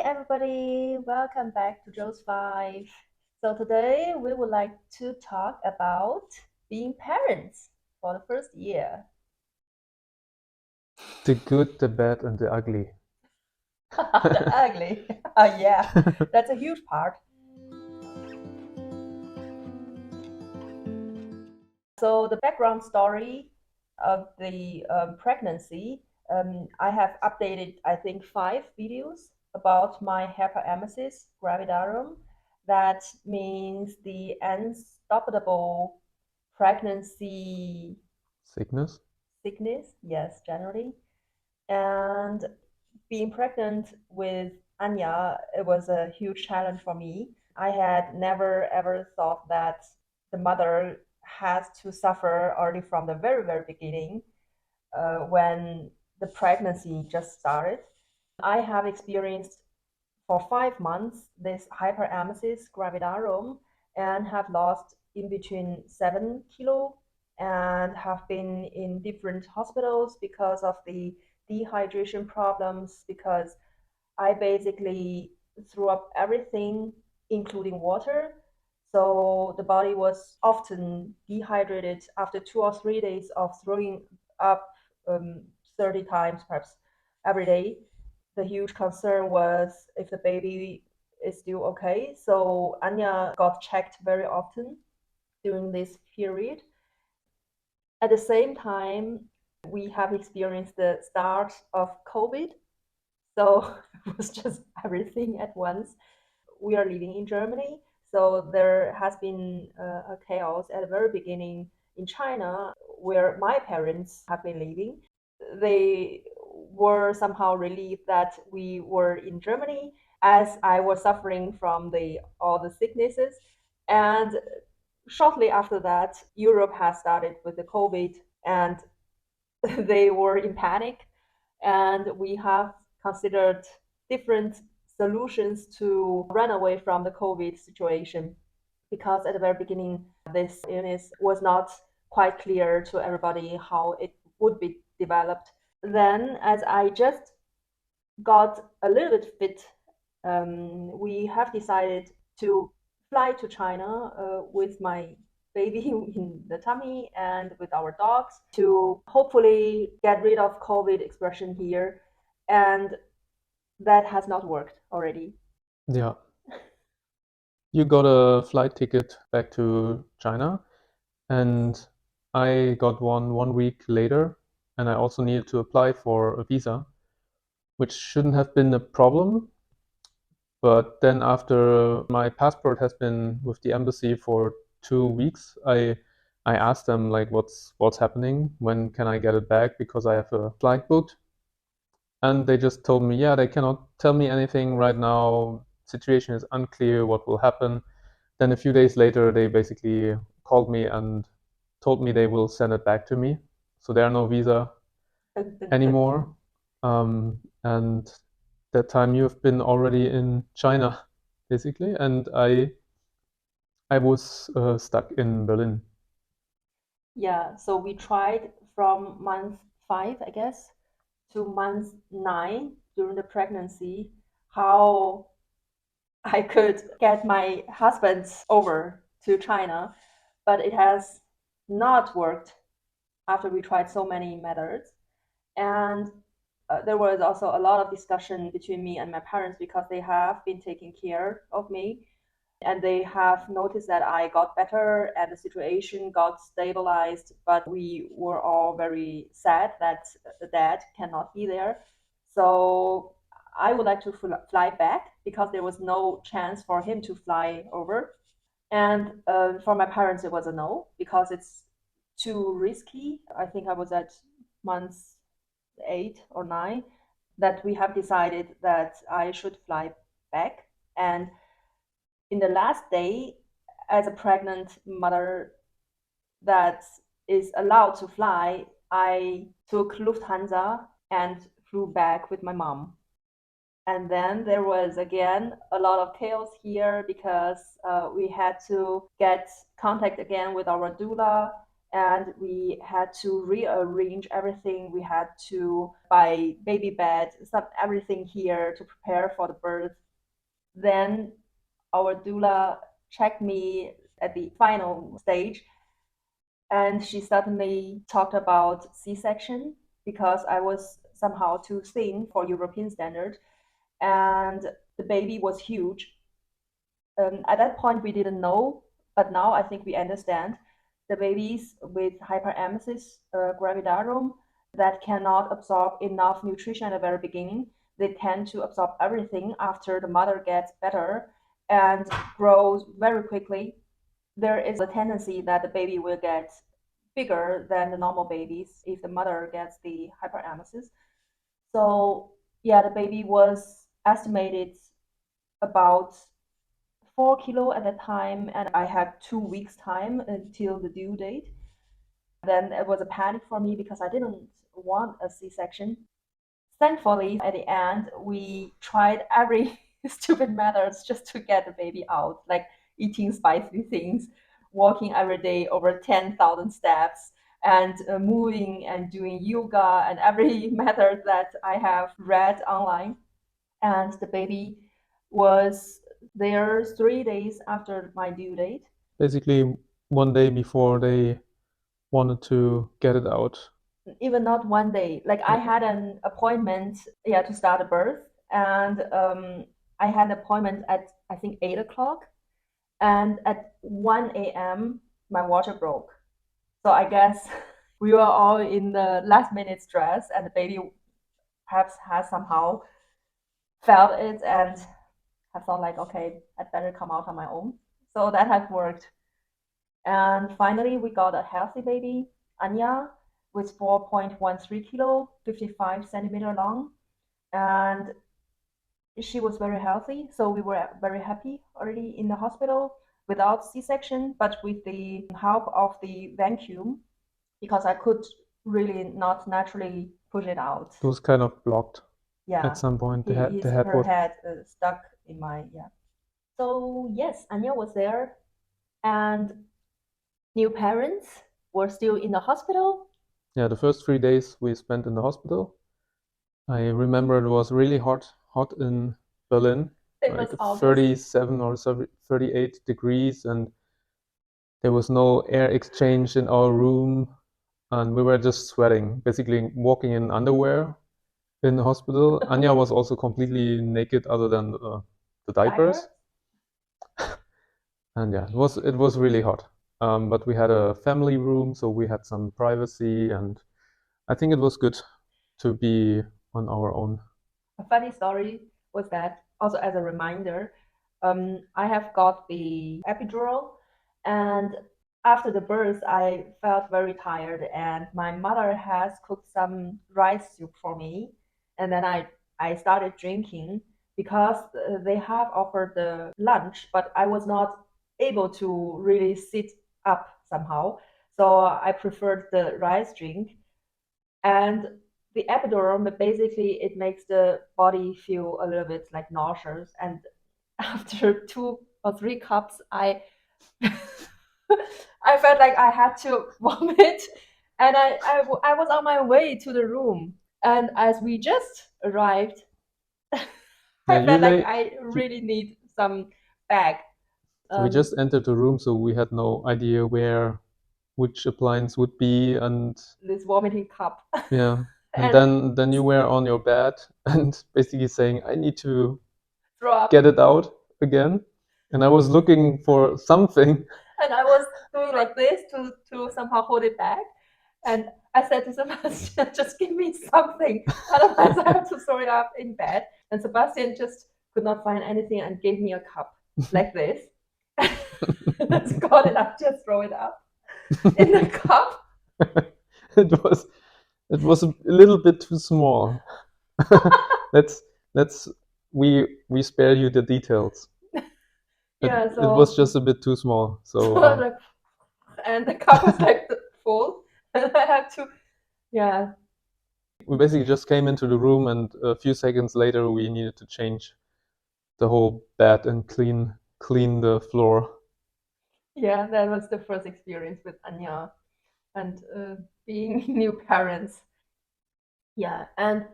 everybody, welcome back to Joe's 5. So today we would like to talk about being parents for the first year. The good, the bad, and the ugly. The ugly. Yeah, that's a huge part. So the background story of the pregnancy, I have updated, I think, 5 videos about my hyperemesis gravidarum. That means the unstoppable pregnancy Sickness? sickness, yes, generally. And being pregnant with Anya, it was a huge challenge for me. I had never ever thought that the mother has to suffer already from the very, very beginning when the pregnancy just started. I have experienced for 5 months this hyperemesis gravidarum and have lost in between 7 kilo and have been in different hospitals because of the dehydration problems, because I basically threw up everything, including water. So the body was often dehydrated after 2 or 3 days of throwing up 30 times, perhaps every day. The huge concern was if the baby is still okay. So Anya got checked very often during this period. At the same time, we have experienced the start of COVID. So it was just everything at once. We are living in Germany, so there has been a chaos at the very beginning in China, where my parents have been living. They were somehow relieved that we were in Germany, as I was suffering from all the sicknesses. And shortly after that, Europe has started with the COVID, and they were in panic. And we have considered different solutions to run away from the COVID situation, because at the very beginning, this illness was not quite clear to everybody how it would be developed. Then, as I just got a little bit fit, we have decided to fly to China with my baby in the tummy and with our dogs to hopefully get rid of COVID expression here. And that has not worked already. Yeah. You got a flight ticket back to China, and I got one week later, and I also needed to apply for a visa, which shouldn't have been a problem. But then after my passport has been with the embassy for 2 weeks, I asked them like what's happening, when can I get it back, because I have a flight booked. And they just told me, yeah, they cannot tell me anything right now. Situation is unclear what will happen. Then a few days later, they basically called me and told me they will send it back to me. So there are no visa anymore. And that time you've been already in China, basically, and I was stuck in Berlin. Yeah, so we tried from month 5, I guess, to month 9 during the pregnancy, how I could get my husband over to China, but it has not worked after we tried so many methods. And there was also a lot of discussion between me and my parents, because they have been taking care of me and they have noticed that I got better and the situation got stabilized. But we were all very sad that the dad cannot be there. So I would like to fly back, because there was no chance for him to fly over. And for my parents, it was a no, because it's too risky. I think I was at month 8 or 9 that we have decided that I should fly back. And in the last day, as a pregnant mother that is allowed to fly, I took Lufthansa and flew back with my mom. And then there was again a lot of chaos here, because we had to get contact again with our doula, and we had to rearrange everything. We had to buy baby bed, everything here to prepare for the birth. Then our doula checked me at the final stage, and she suddenly talked about C-section because I was somehow too thin for European standard, and the baby was huge. At that point, we didn't know, but now I think we understand. The babies with hyperemesis, gravidarum, that cannot absorb enough nutrition at the very beginning, they tend to absorb everything after the mother gets better and grows very quickly. There is a tendency that the baby will get bigger than the normal babies if the mother gets the hyperemesis. So yeah, the baby was estimated about 4 kilo at that time, and I had 2 weeks time until the due date. Then it was a panic for me because I didn't want a C-section. Thankfully, at the end, we tried every stupid methods just to get the baby out, like eating spicy things, walking every day over 10,000 steps, and moving and doing yoga and every method that I have read online. And the baby was there 3 days after my due date. Basically, one day before they wanted to get it out. Even not one day. Like I had an appointment, yeah, to start a birth, and I had an appointment at I think 8 o'clock, and at 1 a.m. my water broke. So I guess we were all in the last minute stress, and the baby perhaps has somehow felt it and I thought like, okay, I'd better come out on my own. So that has worked. And finally, we got a healthy baby, Anya, with 4.13 kilo, 55 centimeter long. And she was very healthy. So we were very happy already in the hospital without C-section, but with the help of the vacuum, because I could really not naturally push it out. It was kind of blocked Yeah, at some point. The head her was head stuck in my, yeah. So yes, Anya was there, and new parents were still in the hospital. Yeah, the first 3 days we spent in the hospital. I remember it was really hot in Berlin, It like was August. 37 or 38 degrees, and there was no air exchange in our room, and we were just sweating, basically walking in underwear in the hospital. Anya was also completely naked other than the diapers. And yeah, it was really hot. But we had a family room, so we had some privacy, and I think it was good to be on our own. A funny story was that, also as a reminder, I have got the epidural, and after the birth, I felt very tired, and my mother has cooked some rice soup for me, and then I started drinking because they have offered the lunch, but I was not able to really sit up somehow, so I preferred the rice drink. And the epidural, but basically it makes the body feel a little bit like nauseous. And after 2 or 3 cups, I I felt like I had to vomit, and I was on my way to the room. And as we just arrived, I felt like I really need some bag. We just entered the room, so we had no idea which appliance would be, and this vomiting cup. yeah. And then you were on your bed and basically saying, I need to throw up. Get it out again. And I was looking for something. And I was doing like this to somehow hold it back. And I said to Sebastian, just give me something. Otherwise, I have to throw it up in bed. And Sebastian just could not find anything and gave me a cup like this. Let's got it up, just throw it up in the cup. It was a little bit too small. We spare you the details. Yeah, it was just a bit too small. So and the cup was like full, and I had to, yeah. We basically just came into the room, and a few seconds later, we needed to change the whole bed and clean the floor. Yeah, that was the first experience with Anya. and being new parents. Yeah, and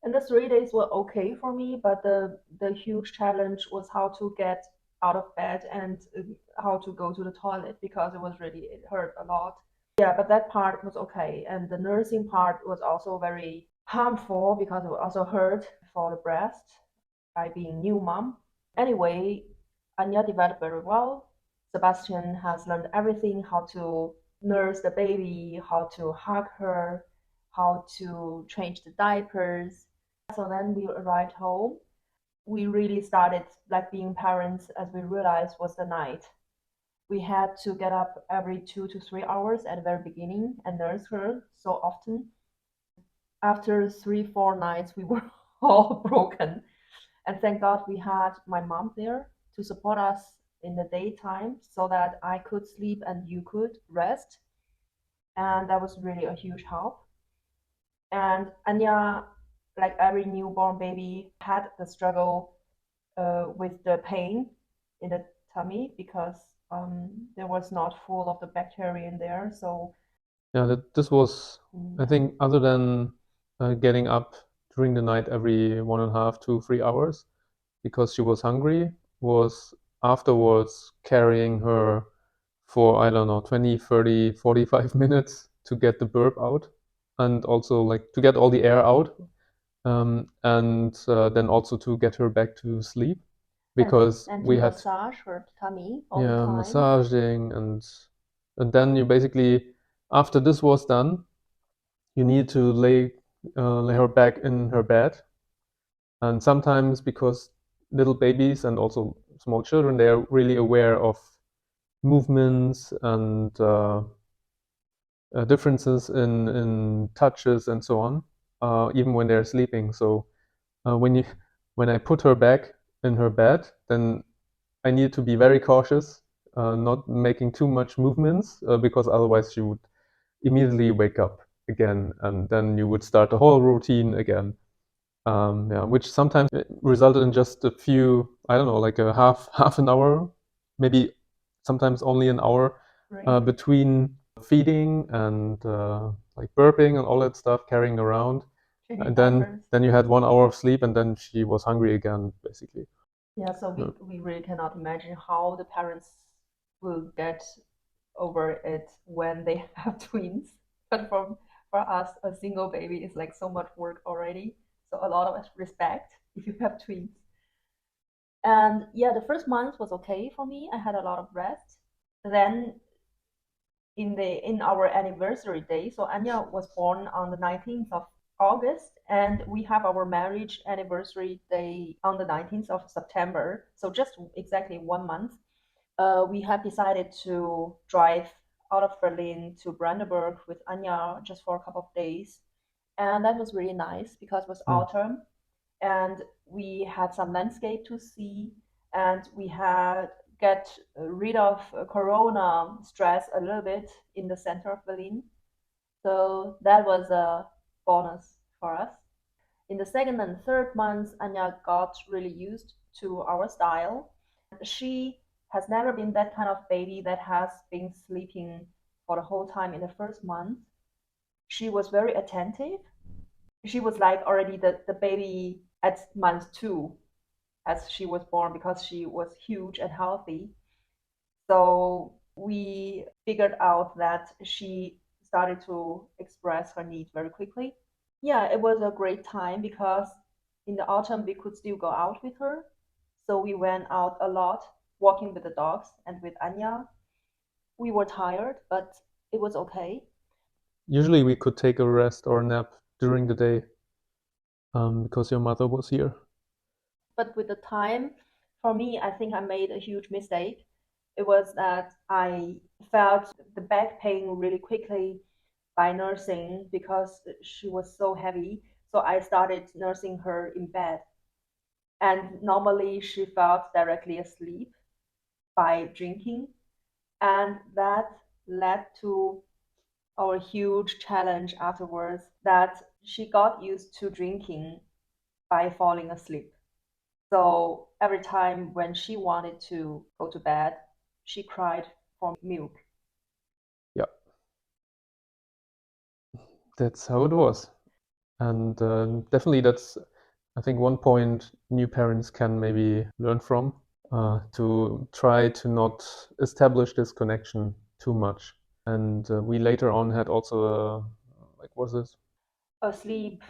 the 3 days were okay for me, but the huge challenge was how to get out of bed and how to go to the toilet because it hurt a lot. Yeah, but that part was okay, and the nursing part was also very harmful because it also hurt for the breast by being new mom. Anyway, Anya developed very well. Sebastian has learned everything, how to nurse the baby, how to hug her, how to change the diapers. So then we arrived home. We really started like being parents as we realized was the night. We had to get up every 2 to 3 hours at the very beginning and nurse her so often. After 3, 4 nights, we were all broken. And thank God we had my mom there to support us in the daytime so that I could sleep and you could rest. And that was really a huge help. And Anya, like every newborn baby, had the struggle with the pain in the tummy because there was not full of the bacteria in there. So Yeah, this was, I think, other than getting up during the night every 1.5 to 3 hours because she was hungry, was afterwards carrying her for, I don't know, 20, 30, 45 minutes to get the burp out and also like to get all the air out, and then also to get her back to sleep because and we to had massage her tummy all the time. massaging, and then you basically, after this was done, you need to lay her back in her bed. And sometimes because little babies and also small children, they are really aware of movements and differences in touches and so on, even when they're sleeping. So when I put her back in her bed, then I need to be very cautious, not making too much movements, because otherwise she would immediately wake up again, and then you would start the whole routine again. Yeah, which sometimes resulted in just a few, I don't know, like a half an hour, maybe sometimes only an hour between feeding and like burping and all that stuff, carrying around. And then you had 1 hour of sleep, and then she was hungry again, basically. Yeah, so we really cannot imagine how the parents will get over it when they have twins. But for us, a single baby is like so much work already. So a lot of respect if you have twins. And yeah, the first month was okay for me. I had a lot of rest. Then in our anniversary day, so Anya was born on the 19th of August, and we have our marriage anniversary day on the 19th of September. So just exactly 1 month. We had decided to drive out of Berlin to Brandenburg with Anya just for a couple of days. And that was really nice because it was autumn and we had some landscape to see and we had get rid of corona stress a little bit in the center of Berlin. So that was a bonus for us. In the second and third months, Anya got really used to our style. She has never been that kind of baby that has been sleeping for the whole time in the first month. She was very attentive. She was like already the baby at month 2 as she was born because she was huge and healthy. So we figured out that she started to express her needs very quickly. Yeah, it was a great time because in the autumn we could still go out with her. So we went out a lot, walking with the dogs and with Anya. We were tired, but it was okay. Usually we could take a rest or a nap during the day, because your mother was here. But with the time, for me, I think I made a huge mistake. It was that I felt the back pain really quickly by nursing because she was so heavy. So I started nursing her in bed. And normally she felt directly asleep by drinking. And that led to our huge challenge afterwards that she got used to drinking by falling asleep. So every time when she wanted to go to bed, she cried for milk. Yeah. that's how it was. And definitely that's, I think, one point new parents can maybe learn from, to try to not establish this connection too much. And we later on had also a, like, what's this? A sleep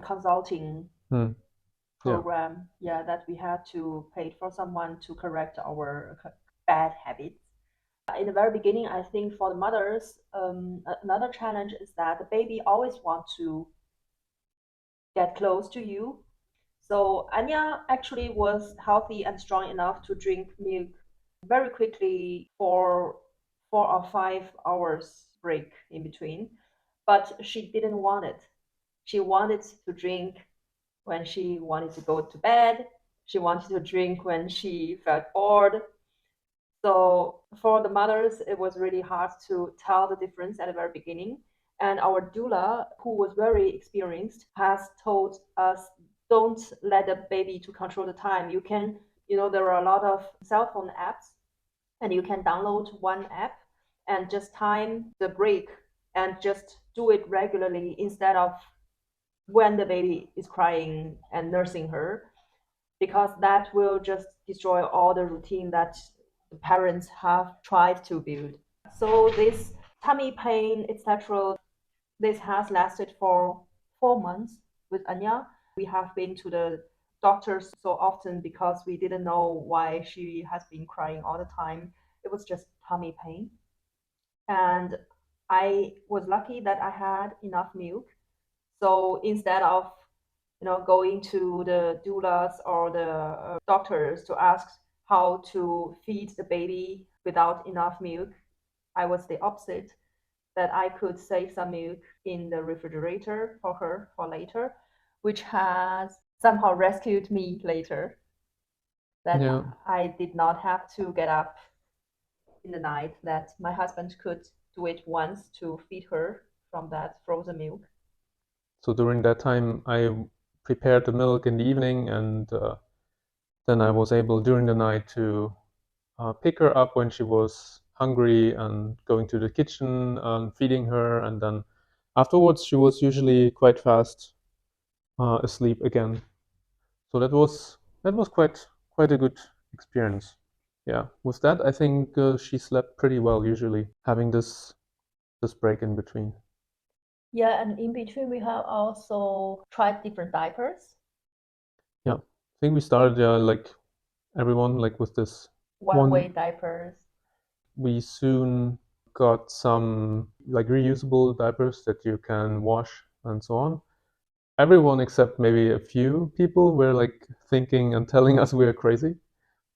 consulting Yeah. program, yeah, that we had to pay for someone to correct our bad habits. In the very beginning, I think for the mothers, another challenge is that the baby always wants to get close to you. So Anya actually was healthy and strong enough to drink milk very quickly for 4 or 5 hours break in between, but she didn't want it. She wanted to drink when she wanted to go to bed. She wanted to drink when she felt bored. So for the mothers, it was really hard to tell the difference at the very beginning. And our doula, who was very experienced, has told us, don't let the baby to control the time. You can, there are a lot of cell phone apps, and you can download one app and just time the break and just do it regularly instead of when the baby is crying and nursing her, because that will just destroy all the routine that the parents have tried to build. So this tummy pain, etc., this has lasted for 4 months with Anya. We have been to the doctors so often because we didn't know why she has been crying all the time. It was just tummy pain. And I was lucky that I had enough milk. So instead of going to the doulas or the doctors to ask how to feed the baby without enough milk, I was the opposite, that I could save some milk in the refrigerator for her for later, which has somehow rescued me later. That Yeah. I did not have to get up in the night, that my husband could do it once to feed her from that frozen milk. So during that time, I prepared the milk in the evening, and then I was able during the night to pick her up when she was hungry and going to the kitchen and feeding her, and then afterwards she was usually quite fast asleep again. So that was quite a good experience. Yeah, with that I think she slept pretty well usually, having this break in between. Yeah, and in between we have also tried different diapers. Yeah, I think we started like everyone, like with this One-way diapers. We soon got some like reusable diapers that you can wash and so on. Everyone except maybe a few people were like thinking and telling us we are crazy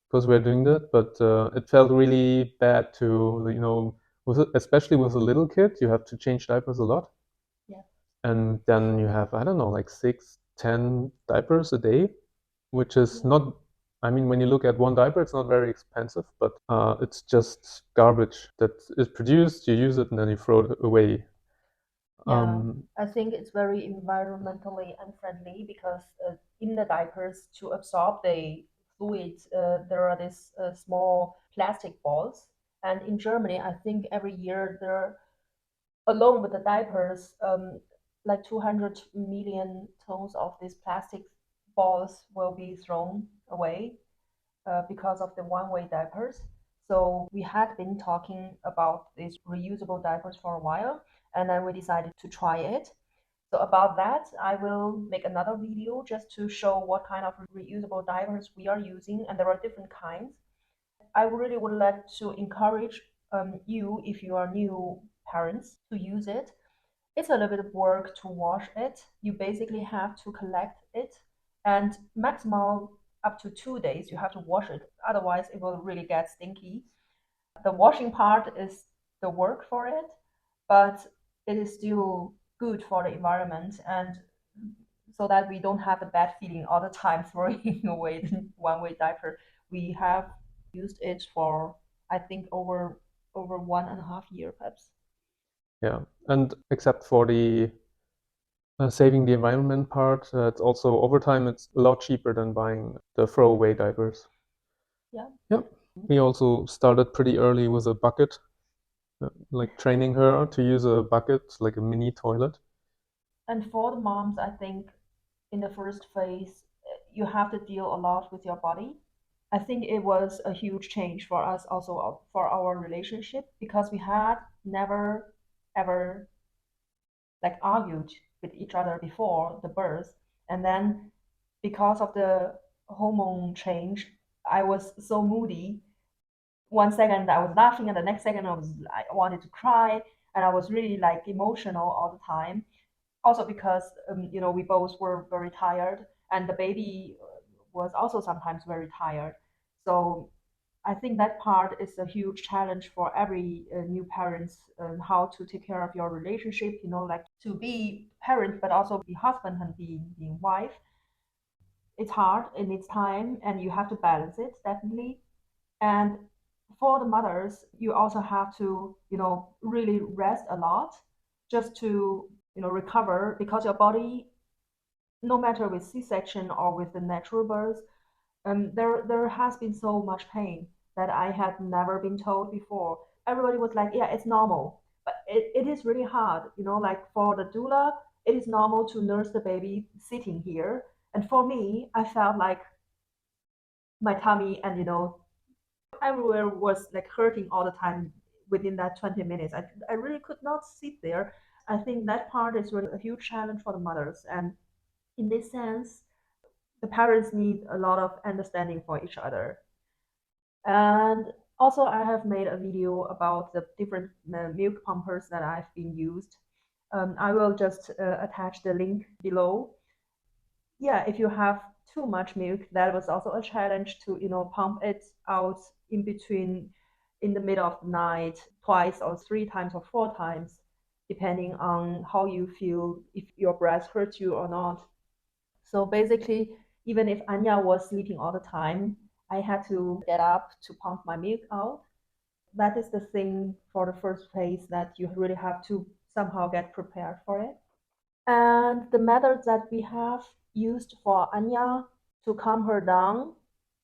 because we're doing that, but it felt really bad to, especially with a little kid, you have to change diapers a lot. Yeah. And then you have, I don't know, like 6, 10 diapers a day, which is not, I mean, when you look at one diaper, it's not very expensive, but it's just garbage that is produced, you use it, and then you throw it away. Yeah, I think it's very environmentally unfriendly because in the diapers to absorb the fluid, there are these small plastic balls. And in Germany, I think every year there, along with the diapers, like 200 million tons of these plastic balls will be thrown away because of the one-way diapers. So we had been talking about these reusable diapers for a while, and then we decided to try it. So about that, I will make another video just to show what kind of reusable diapers we are using, and there are different kinds. I really would like to encourage you, if you are new parents, to use it. It's a little bit of work to wash it. You basically have to collect it, and maximum up to 2 days you have to wash it. Otherwise, it will really get stinky. The washing part is the work for it, but it is still good for the environment, and so that we don't have a bad feeling all the time throwing away the one-way diaper. We have used it for, I think, over 1.5 years perhaps. Yeah, and except for the saving the environment part, it's also over time it's a lot cheaper than buying the throwaway diapers. Yeah. Yeah, we also started pretty early with a bucket, like training her to use a bucket, like a mini toilet. And for the moms, I think in the first phase, you have to deal a lot with your body. I think it was a huge change for us also for our relationship because we had never ever like argued with each other before the birth. And then because of the hormone change, I was so moody. One second I was laughing and the next second I wanted to cry and I was really like emotional all the time. Also because we both were very tired and the baby was also sometimes very tired. So I think that part is a huge challenge for every new parents, how to take care of your relationship, like to be parent, but also be husband and being wife. It's hard, it needs time, and you have to balance it, definitely. And for the mothers, you also have to, really rest a lot just to, recover because your body, no matter with C-section or with the natural birth, there has been so much pain that I had never been told before. Everybody was like, yeah, it's normal. But it is really hard, like for the doula, it is normal to nurse the baby sitting here. And for me, I felt like my tummy and, everywhere was like hurting all the time within that 20 minutes. I really could not sit there. I think that part is really a huge challenge for the mothers. And in this sense, the parents need a lot of understanding for each other. And also, I have made a video about the different milk pumpers that I've been used. I will just attach the link below. Yeah, if you have too much milk, that was also a challenge to, pump it out in between, in the middle of the night, twice or three times or four times, depending on how you feel, if your breast hurts you or not. So basically, even if Anya was sleeping all the time, I had to get up to pump my milk out. That is the thing for the first phase that you really have to somehow get prepared for it. And the methods that we have used for Anya to calm her down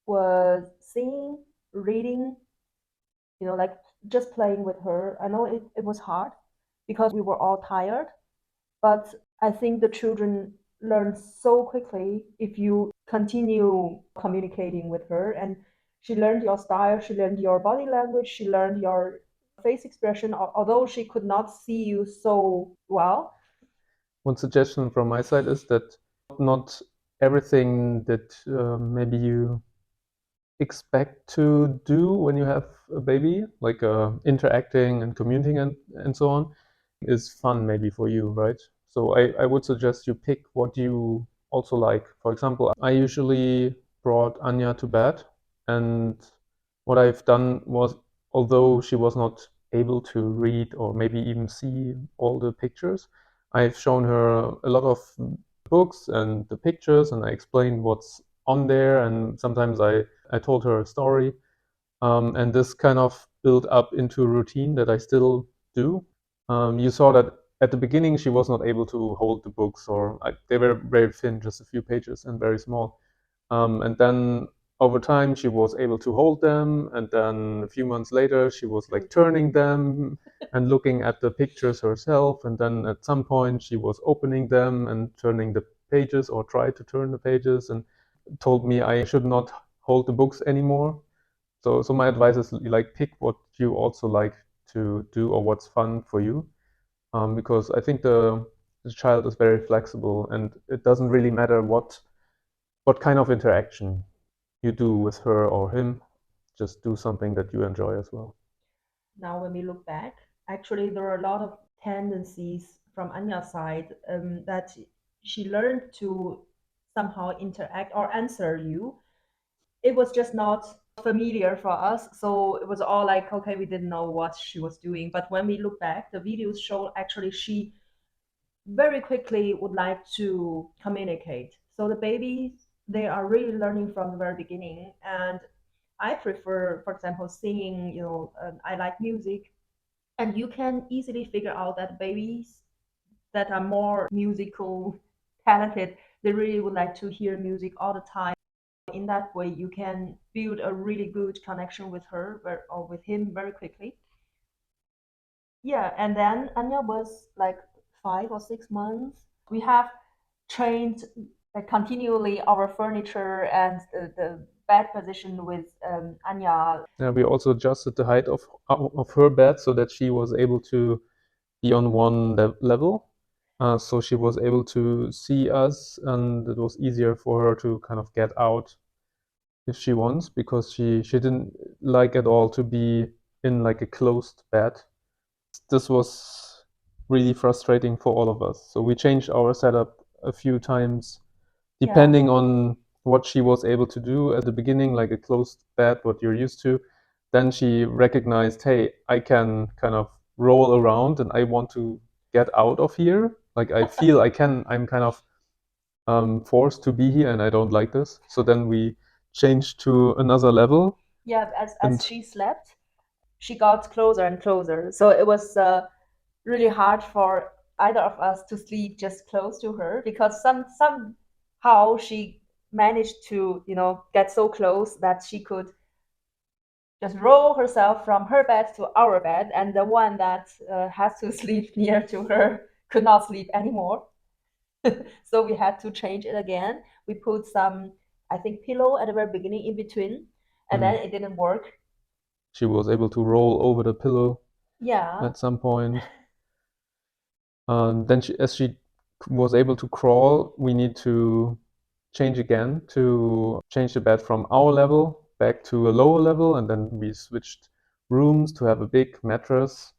was singing, reading, like just playing with her. I know it was hard because we were all tired, but I think the children learn so quickly if you continue communicating with her. And she learned your style, she learned your body language, she learned your face expression, although she could not see you so well. One suggestion from my side is that not everything that maybe you expect to do when you have a baby, like interacting and communicating and so on, is fun maybe for you, right? So I would suggest you pick what you also like. For example, I usually brought Anya to bed, and what I've done was, although she was not able to read or maybe even see all the pictures, I've shown her a lot of books and the pictures, and I explained what's on there, and sometimes I told her a story, and this kind of built up into a routine that I still do. You saw that at the beginning she was not able to hold the books, or they were very thin, just a few pages and very small. And then over time she was able to hold them, and then a few months later she was like turning them and looking at the pictures herself, and then at some point she was opening them and turning the pages, or tried to turn the pages, and told me I should not hold the books anymore. So my advice is like pick what you also like to do or what's fun for you, because I think the child is very flexible, and it doesn't really matter what kind of interaction you do with her or him. Just do something that you enjoy as well. Now, when we look back, actually, there are a lot of tendencies from Anya's side that she learned to somehow interact or answer you. It was just not familiar for us. So it was all like, okay, we didn't know what she was doing. But when we look back, the videos show actually she very quickly would like to communicate. So the babies, they are really learning from the very beginning. And I prefer, for example, singing, I like music. And you can easily figure out that babies that are more musical talented, they really would like to hear music all the time. In that way, you can build a really good connection with her or with him very quickly. Yeah, and then Anya was like 5 or 6 months. We have trained continually our furniture and the bed position with Anya. We also adjusted the height of her bed so that she was able to be on one level. So she was able to see us, and it was easier for her to kind of get out if she wants, because she didn't like at all to be in like a closed bed. This was really frustrating for all of us. So we changed our setup a few times, depending on what she was able to do. At the beginning, like a closed bed, what you're used to. Then she recognized, hey, I can kind of roll around and I want to get out of here. Like I feel I'm kind of forced to be here and I don't like this. So then we changed to another level. Yeah, as she slept, she got closer and closer. So it was really hard for either of us to sleep just close to her, because somehow she managed to, get so close that she could just roll herself from her bed to our bed, and the one that has to sleep near to her could not sleep anymore. So we had to change it again. We put some, I think, pillow at the very beginning in between, and then it didn't work. She was able to roll over the pillow at some point. Then as she was able to crawl, we need to change again to change the bed from our level back to a lower level, and then we switched rooms to have a big mattress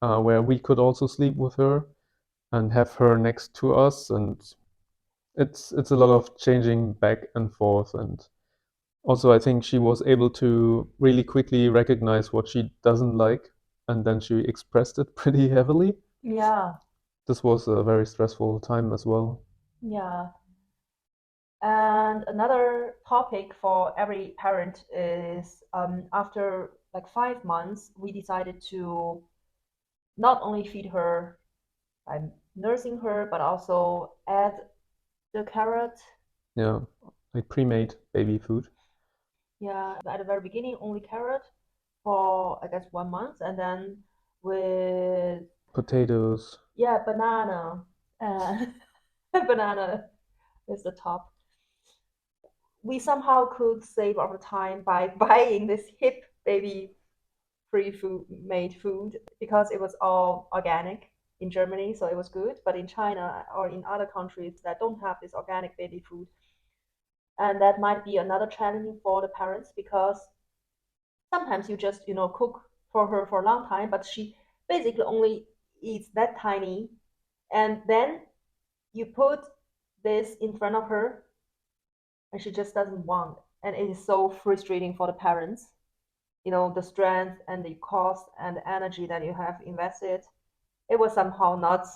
where we could also sleep with her and have her next to us. And it's a lot of changing back and forth. And also I think she was able to really quickly recognize what she doesn't like, and then she expressed it pretty heavily. Yeah. This was a very stressful time as well. Yeah. And another topic for every parent is after like 5 months, we decided to not only feed her by nursing her, but also add the carrot. Yeah, like pre-made baby food. Yeah, at the very beginning, only carrot for I guess 1 month, and then with Potatoes. yeah, banana. Uh, banana is the top. We somehow could save our time by buying this hip baby free food made food, because it was all organic in Germany, so it was good. But in China or in other countries that don't have this organic baby food, and that might be another challenge for the parents, because sometimes you just cook for her for a long time, but she basically only eats that tiny, and then you put this in front of her and she just doesn't want, and it is so frustrating for the parents. The strength and the cost and the energy that you have invested, it was somehow not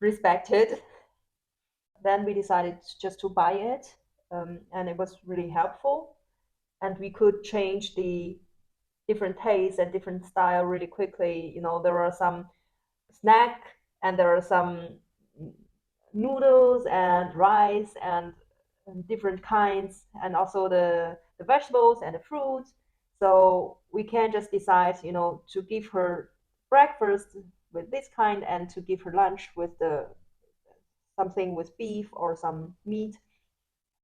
respected. Then we decided just to buy it, and it was really helpful, and we could change the different tastes and different style really quickly. There are some snack, and there are some noodles and rice and different kinds, and also the vegetables and the fruits. So we can just decide, to give her breakfast with this kind, and to give her lunch with the something with beef or some meat.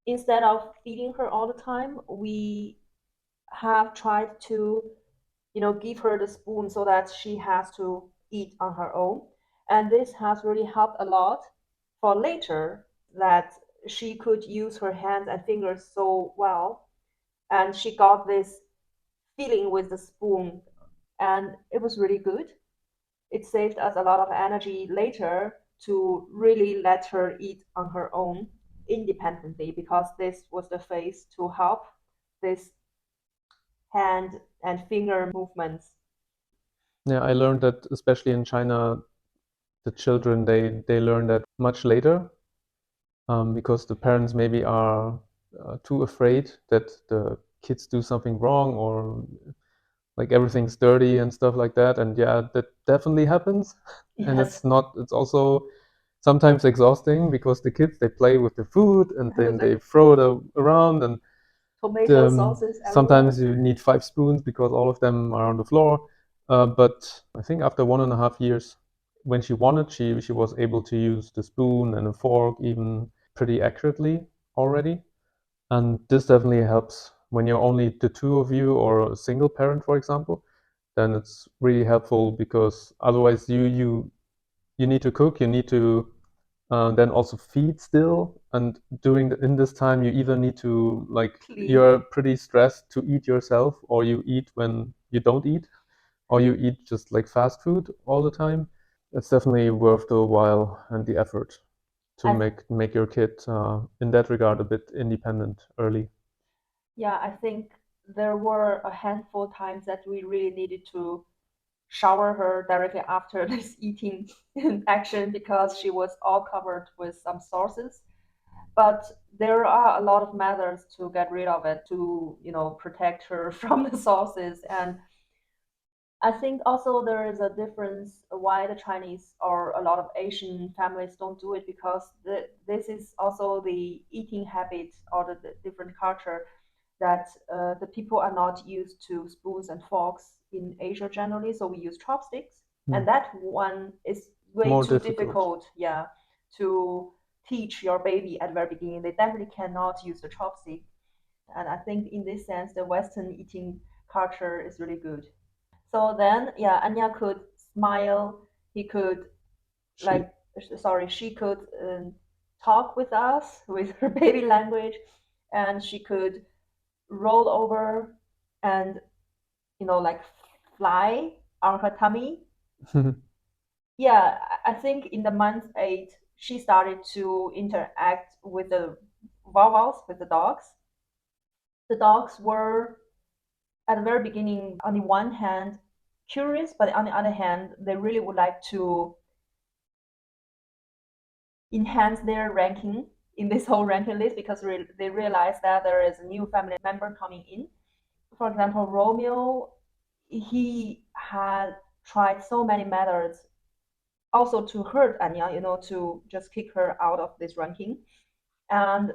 Instead of feeding her all the time, we have tried to, give her the spoon so that she has to eat on her own. And this has really helped a lot for later, that she could use her hands and fingers so well. And she got this feeling with the spoon, and it was really good. It saved us a lot of energy later to really let her eat on her own independently, because this was the phase to help this hand and finger movements. Yeah, I learned that especially in China, the children they learn that much later, because the parents maybe are too afraid that the kids do something wrong, or like everything's dirty and stuff like that. And yeah, that definitely happens. And Yes. it's also sometimes exhausting, because the kids they play with the food and then With the they throw it around, and tomato sauces everywhere. sometimes you need 5 spoons because all of them are on the floor. But I think after 1.5 years, when she wanted, she was able to use the spoon and a fork even pretty accurately already. And this definitely helps when you're only the two of you or a single parent, for example. Then it's really helpful because otherwise you need to cook, you need to then also feed still, and in this time you either need to Clean. you're pretty stressed to eat yourself, or you eat when you don't eat, or you eat just like fast food all the time. It's definitely worth the while and the effort to make your kid in that regard a bit independent early. Yeah, I think there were a handful of times that we really needed to shower her directly after this eating action because she was all covered with some sauces. But there are a lot of methods to get rid of it, to protect her from the sauces. And I think also there is a difference why the Chinese or a lot of Asian families don't do it, because this is also the eating habit or the different culture that the people are not used to spoons and forks in Asia generally, so we use chopsticks, and that one is way More too difficult. yeah, to teach your baby at the very beginning. They definitely cannot use the chopstick, and I think in this sense, the Western eating culture is really good. So then, yeah, Anya could smile. He could She she could talk with us with her baby language, and she could roll over and like fly on her tummy. Yeah, I think in the month 8, she started to interact with the vowels with the dogs. The dogs were at the very beginning, on the one hand, curious, but on the other hand, they really would like to enhance their ranking in this whole ranking list because they realize that there is a new family member coming in. For example, Romeo, he had tried so many methods also to hurt Anya, to just kick her out of this ranking. And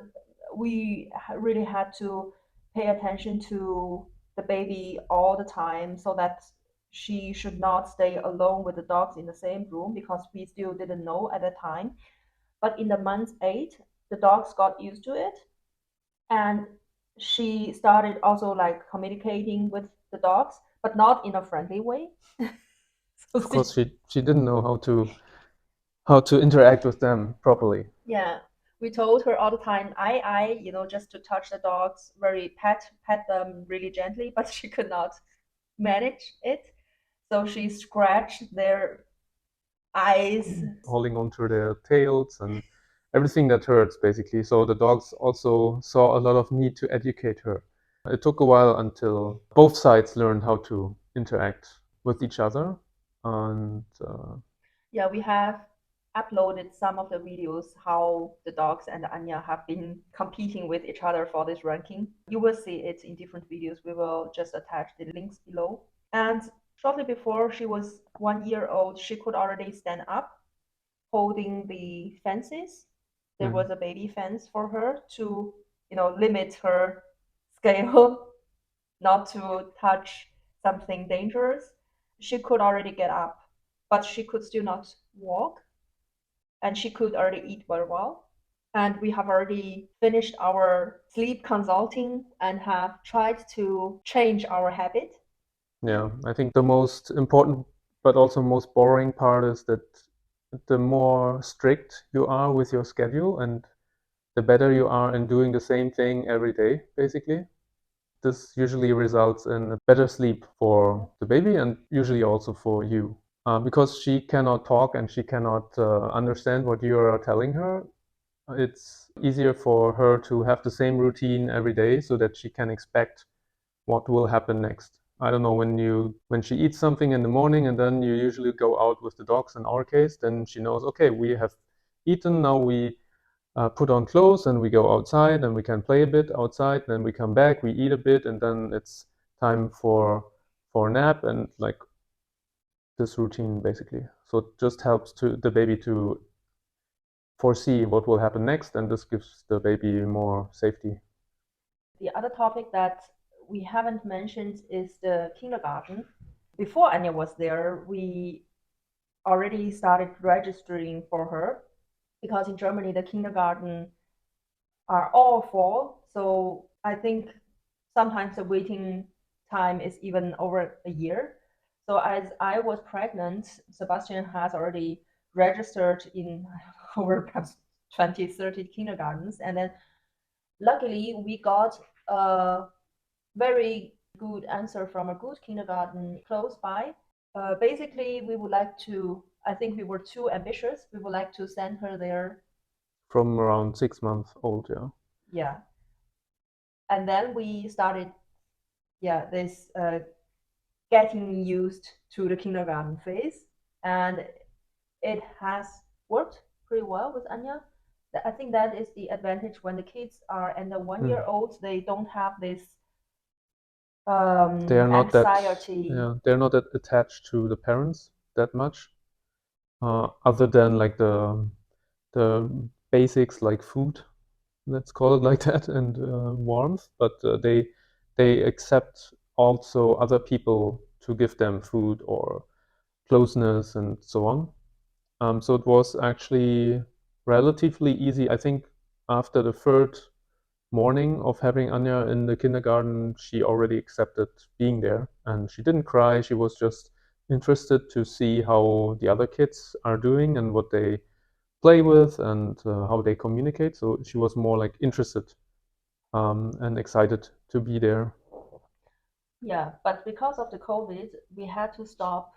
we really had to pay attention to the baby all the time so that she should not stay alone with the dogs in the same room, because we still didn't know at the time. But in the month 8, the dogs got used to it, and she started also like communicating with the dogs, but not in a friendly way. So of course she didn't know how to interact with them properly. yeah, we told her all the time, just to touch the dogs, very pet them really gently, but she could not manage it. So she scratched their eyes. Holding onto their tails and everything that hurts, basically. So the dogs also saw a lot of need to educate her. It took a while until both sides learned how to interact with each other. And Yeah, we have uploaded some of the videos how the dogs and Anya have been competing with each other for this ranking. You will see it in different videos. We will just attach the links below. And shortly before she was 1 year old, she could already stand up, holding the fences. There was a baby fence for her to, limit her scale, not to touch something dangerous. She could already get up, but she could still not walk, and she could already eat very well. And we have already finished our sleep consulting and have tried to change our habit. yeah, I think the most important but also most boring part is that the more strict you are with your schedule and the better you are in doing the same thing every day, basically. This usually results in a better sleep for the baby and usually also for you. Because she cannot talk and she cannot understand what you are telling her, it's easier for her to have the same routine every day so that she can expect what will happen next. I don't know, when she eats something in the morning and then you usually go out with the dogs in our case, then she knows, okay, we have eaten, now we put on clothes and we go outside and we can play a bit outside, then we come back, we eat a bit, and then it's time for a nap, and like this routine basically. So it just helps to the baby to foresee what will happen next, and this gives the baby more safety. The other topic that we haven't mentioned is the kindergarten. Before Anya was there, we already started registering for her, because in Germany the kindergarten are all full. So I think sometimes the waiting time is even over a year. So as I was pregnant, Sebastian has already registered in over perhaps 20, 30 kindergartens. And then luckily we got a very good answer from a good kindergarten close by. Basically, we would like to, I think we were too ambitious. We would like to send her there. From around 6 months old, yeah. Yeah. And then we started, this getting used to the kindergarten phase. And it has worked pretty well with Anya. I think that is the advantage when the kids are under 1 year old, they don't have this They are not anxiety. they're not that attached to the parents that much, other than like the basics like food, let's call it like that, and warmth. But they accept also other people to give them food or closeness and so on. So it was actually relatively easy. I think after the third morning of having Anya in the kindergarten, she already accepted being there, and she didn't cry. She was just interested to see how the other kids are doing and what they play with and how they communicate. So she was more like interested and excited to be there. Yeah, but because of the COVID, we had to stop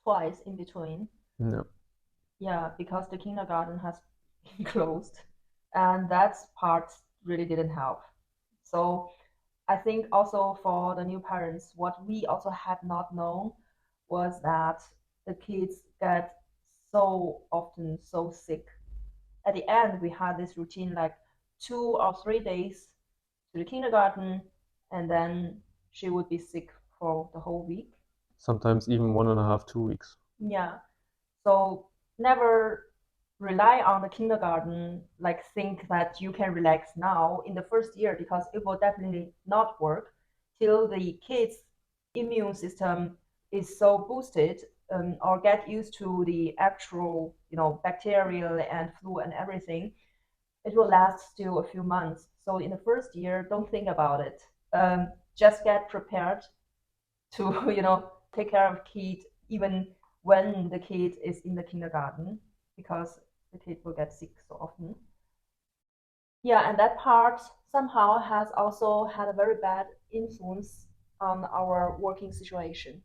twice in between. Yeah. Yeah, because the kindergarten has been closed, and that part really didn't help. So I think also for the new parents, what we also had not known was that the kids get so often so sick. At the end, we had this routine like 2 or 3 days to the kindergarten, and then she would be sick for the whole week. Sometimes even 1.5, 2 weeks. Yeah. So never rely on the kindergarten, like think that you can relax now in the first year, because it will definitely not work till the kids' immune system is so boosted, or get used to the actual, bacterial and flu and everything. It will last still a few months. So in the first year, don't think about it. Just get prepared to, take care of kid even when the kid is in the kindergarten, because the kid will get sick so often. Yeah, and that part somehow has also had a very bad influence on our working situation.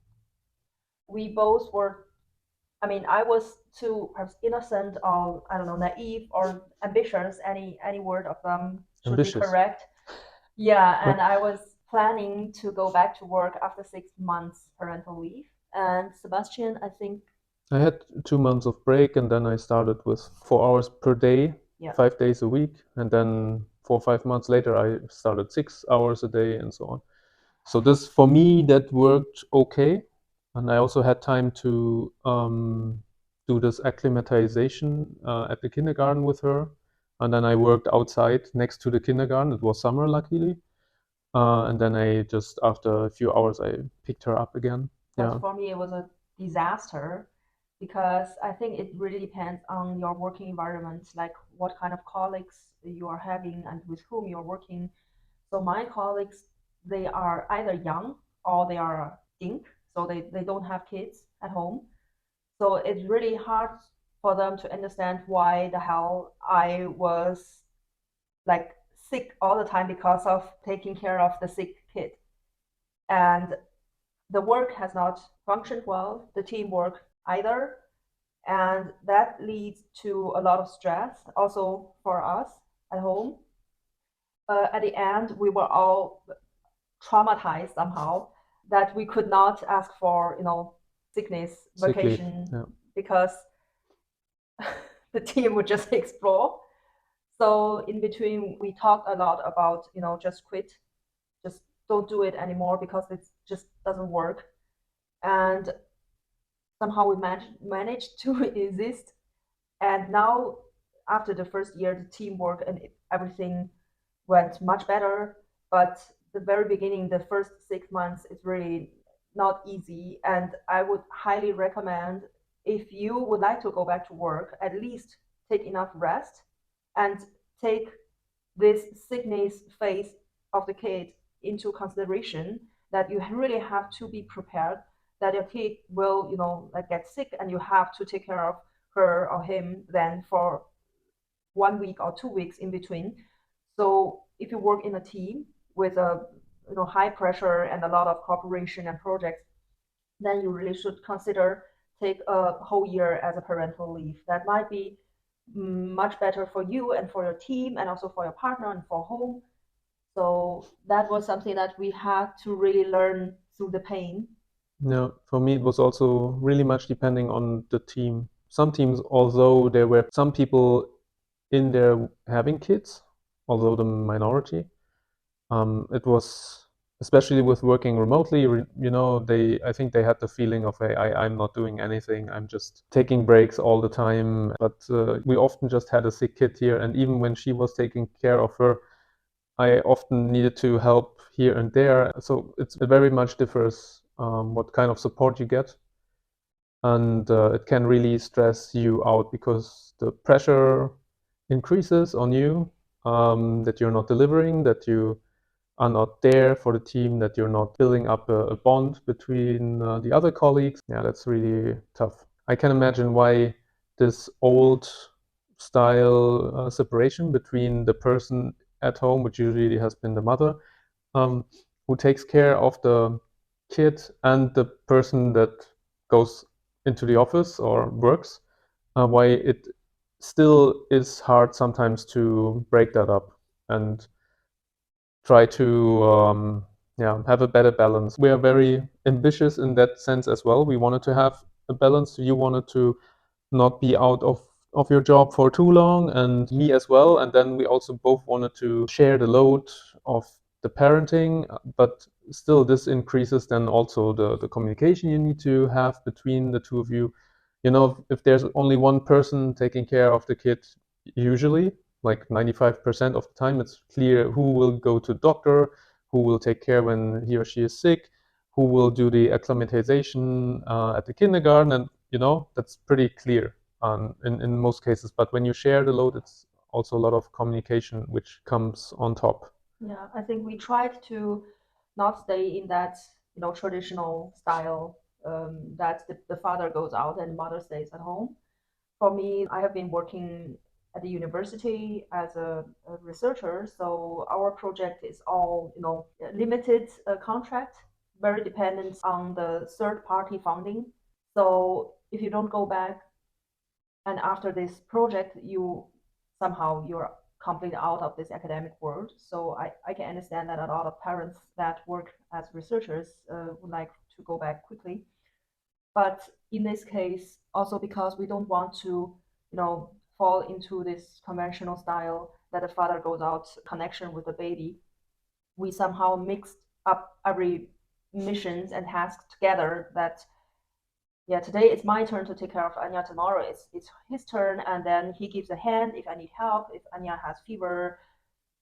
We both were, I mean, I was too perhaps innocent or, I don't know, naive or ambitious, any word of them should be correct. Yeah, and I was planning to go back to work after 6 months parental leave. And Sebastian, I think, I had 2 months of break, and then I started with 4 hours per day, yeah, 5 days a week, and then 4 or 5 months later I started 6 hours a day and so on. So this, for me, that worked okay, and I also had time to do this acclimatization at the kindergarten with her, and then I worked outside next to the kindergarten. It was summer, luckily, and then I just after a few hours I picked her up again. but Yeah. for me it was a disaster, because I think it really depends on your working environment, like what kind of colleagues you are having and with whom you're working. So my colleagues, they are either young or they are dink, so they don't have kids at home. So it's really hard for them to understand why the hell I was like sick all the time because of taking care of the sick kid. And the work has not functioned well, the teamwork either. And that leads to a lot of stress also for us at home. At the end, we were all traumatized somehow that we could not ask for, sickness Sick leave, vacation, yeah. because the team would just explore. So in between, we talked a lot about, just quit, just don't do it anymore because it just doesn't work. And somehow we managed to exist. And now, after the first year, the teamwork and everything went much better. But the very beginning, the first 6 months, is really not easy. And I would highly recommend, if you would like to go back to work, at least take enough rest and take this sickness phase of the kid into consideration, that you really have to be prepared that your kid will, like get sick and you have to take care of her or him then for 1 week or 2 weeks in between. So if you work in a team with a high pressure and a lot of cooperation and projects, then you really should consider take a whole year as a parental leave. That might be much better for you and for your team and also for your partner and for home. So that was something that we had to really learn through the pain. Yeah, for me, it was also really much depending on the team. Some teams, although there were some people in there having kids, although the minority, it was, especially with working remotely, I think they had the feeling of, hey, I'm not doing anything, I'm just taking breaks all the time. But we often just had a sick kid here, and even when she was taking care of her, I often needed to help here and there. So it very much differs what kind of support you get. And it can really stress you out because the pressure increases on you, that you're not delivering, that you are not there for the team, that you're not building up a bond between the other colleagues. Yeah, that's really tough. I can imagine why this old style separation between the person at home, which usually has been the mother, who takes care of the kid, and the person that goes into the office or works, why it still is hard sometimes to break that up and try to have a better balance. We are very ambitious in that sense as well. We wanted to have a balance. You wanted to not be out of your job for too long, and me as well. And then we also both wanted to share the load of the parenting, but still this increases then also the communication you need to have between the two of you. If there's only one person taking care of the kid, usually like 95% of the time, it's clear who will go to doctor, who will take care when he or she is sick, who will do the acclimatization at the kindergarten, and that's pretty clear in most cases. But when you share the load, it's also a lot of communication which comes on top. Yeah, I think we tried to not stay in that traditional style, that the father goes out and mother stays at home. For me, I have been working at the university as a researcher, so our project is all limited contract, very dependent on the third party funding. So if you don't go back and after this project, you're completely out of this academic world. So I can understand that a lot of parents that work as researchers would like to go back quickly. But in this case, also because we don't want to, fall into this conventional style that the father goes out connection with the baby, we somehow mixed up every missions and tasks together. That yeah, today it's my turn to take care of Anya. Tomorrow it's his turn, and then he gives a hand if I need help. If Anya has fever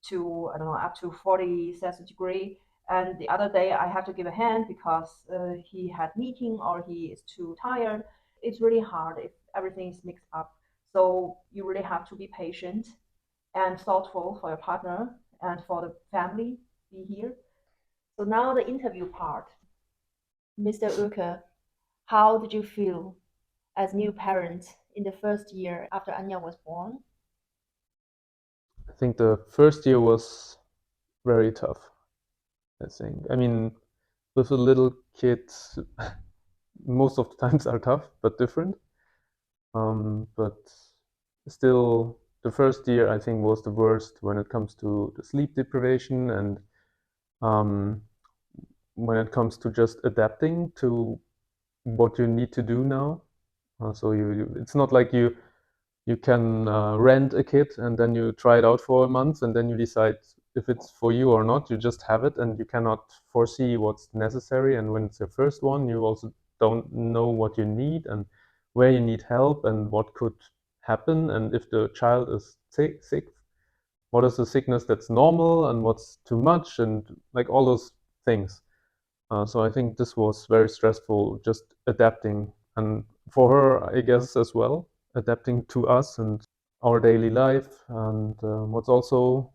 to I don't know up to 40 Celsius degree, and the other day I have to give a hand because he had meeting or he is too tired. It's really hard if everything is mixed up. So you really have to be patient and thoughtful for your partner and for the family be here. So now the interview part. Mr. Uke, how did you feel as new parent in the first year after Anya was born? I think the first year was very tough. I think. I mean, with a little kid, most of the times are tough but different. But still, the first year I think was the worst when it comes to the sleep deprivation, and um, when it comes to just adapting to what you need to do now. So it's not like you can rent a kit and then you try it out for a month and then you decide if it's for you or not. You just have it, and you cannot foresee what's necessary. And when it's your first one, you also don't know what you need and where you need help and what could happen. And if the child is sick, what is the sickness that's normal and what's too much, and like all those things. So I think this was very stressful, just adapting. And for her, I guess, as well, adapting to us and our daily life. And what's also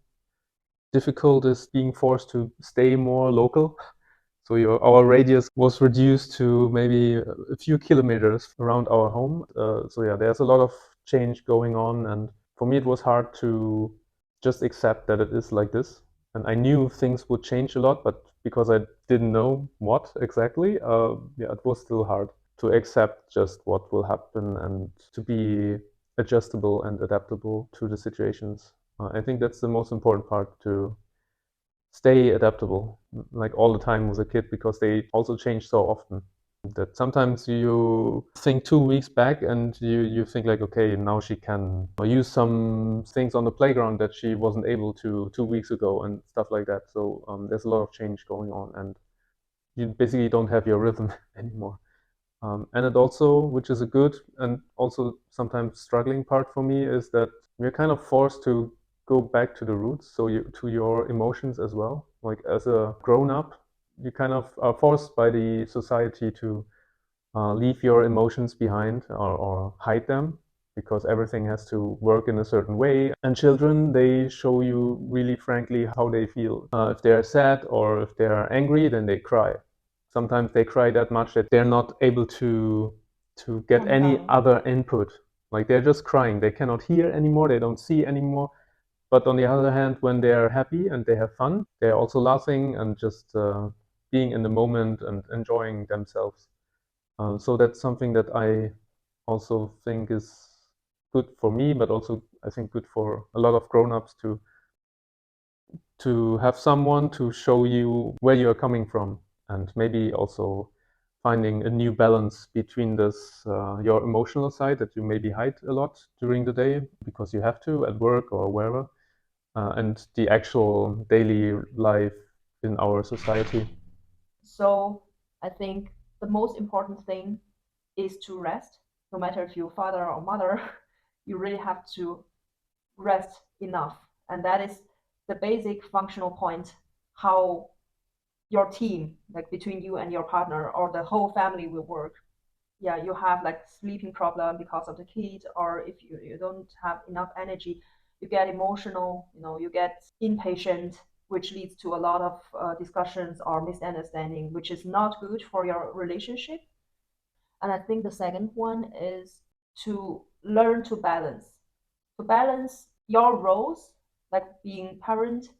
difficult is being forced to stay more local. So our radius was reduced to maybe a few kilometers around our home. So yeah, there's a lot of change going on, and for me it was hard to just accept that it is like this. And I knew things would change a lot, but because I didn't know what exactly, yeah, it was still hard to accept just what will happen and to be adjustable and adaptable to the situations. I think that's the most important part, to stay adaptable like all the time with a kid, because they also change so often that sometimes you think 2 weeks back and you think like, okay, now she can use some things on the playground that she wasn't able to 2 weeks ago and stuff like that. So there's a lot of change going on, and you basically don't have your rhythm anymore. And it also, which is a good and also sometimes struggling part for me, is that you're kind of forced to go back to the roots, so to your emotions as well. Like as a grown up, you kind of are forced by the society to leave your emotions behind, or hide them, because everything has to work in a certain way. And children, they show you really frankly how they feel. If they're sad or if they're angry, then they cry. Sometimes they cry that much that they're not able to get any other input. Like they're just crying. They cannot hear anymore. They don't see anymore. But on the other hand, when they're happy and they have fun, they're also laughing and just being in the moment and enjoying themselves. So that's something that I also think is good for me, but also I think good for a lot of grown-ups to have someone to show you where you're coming from, and maybe also finding a new balance between this your emotional side that you maybe hide a lot during the day because you have to at work or wherever, and the actual daily life in our society. So I think the most important thing is to rest. No matter if you're father or mother, you really have to rest enough. And that is the basic functional point, how your team, like between you and your partner or the whole family, will work. Yeah, you have like sleeping problem because of the kid, or if you don't have enough energy, you get emotional, you get impatient, which leads to a lot of discussions or misunderstanding, which is not good for your relationship. And I think the second one is to learn to balance your roles, like being parent,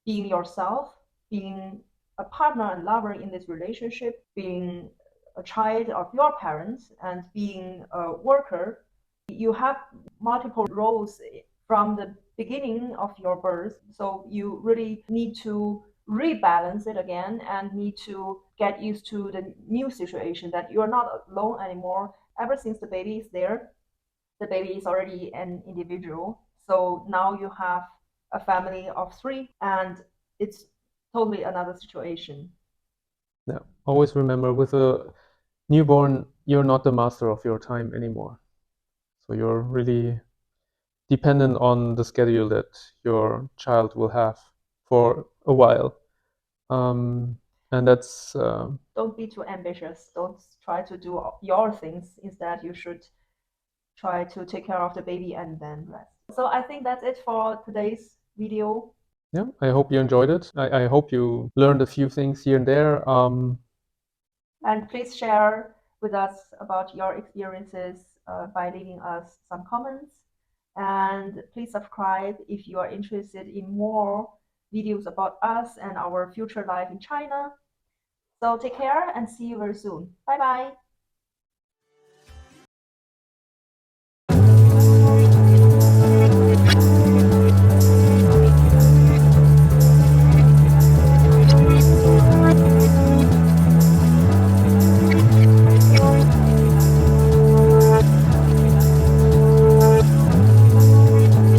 being yourself, being a partner and lover in this relationship, being a child of your parents, and being a worker. You have multiple roles from the beginning of your birth, so you really need to rebalance it again and need to get used to the new situation that you're not alone anymore. Ever since the baby is there, the baby is already an individual. So now you have a family of three, and it's totally another situation. Yeah, always remember, with a newborn, you're not the master of your time anymore. So you're really dependent on the schedule that your child will have for a while. And that's Don't be too ambitious. Don't try to do your things. Instead, you should try to take care of the baby and then rest. So I think that's it for today's video. yeah, I hope you enjoyed it. I hope you learned a few things here and there. And please share with us about your experiences by leaving us some comments. And please subscribe if you are interested in more videos about us and our future life in China. So take care and see you very soon. Bye bye.